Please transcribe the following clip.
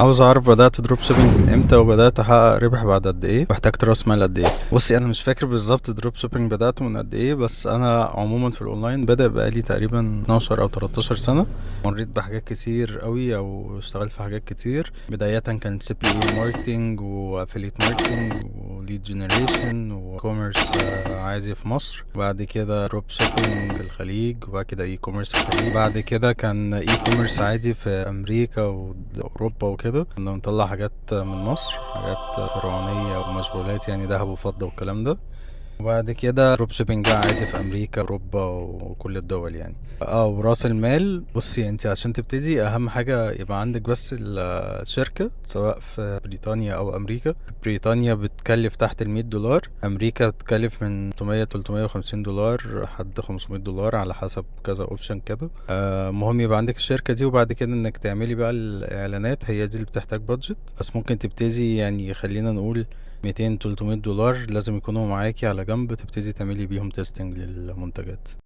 عاوز اعرف بدأت دروب شيبينج من امتى وبدأت احقق ربح بعد قد ايه واحتجت راس مال قد ايه. بصي انا مش فاكر بالظبط دروب شيبينج بدأته من قد ايه، بس انا عموما في الاونلاين بدأ بقالي تقريبا 12 او 13 سنة. مريت بحاجات كتير قوي او اشتغلت في حاجات كتير. بداية كان سي بي اي ماركتنج وافيليت ماركتنج وليد جنريشن وكوميرس عادي في مصر. بعد كده دروب شيبينج في الخليج، وبعد كده اي كوميرس في الخليج. بعد كده كان اي كوميرس عادي في امريكا واوروبا وكده. كنا بنطلع حاجات من مصر، حاجات فرعونية ومشغولات يعني ذهب وفضة والكلام ده. وبعد كده دروب شيبينج بقى عادي في امريكا اوروبا وكل الدول يعني. وراس المال، بصي انت عشان تبتدي اهم حاجة يبقى عندك بس الشركة، سواء في بريطانيا او امريكا. بريطانيا بتكلف تحت $100، امريكا بتكلف من 300 $350 لحد $500 على حسب كذا اوبشن كده. مهم يبقى عندك الشركة دي، وبعد كده انك تعملي بقى الاعلانات، هي دي اللي بتحتاج بادجت. بس ممكن تبتدي يعني خلينا نقول 200 $300 لازم يكونوا معاكي على جنب، تبتدي تعملي بيهم تيستنج للمنتجات.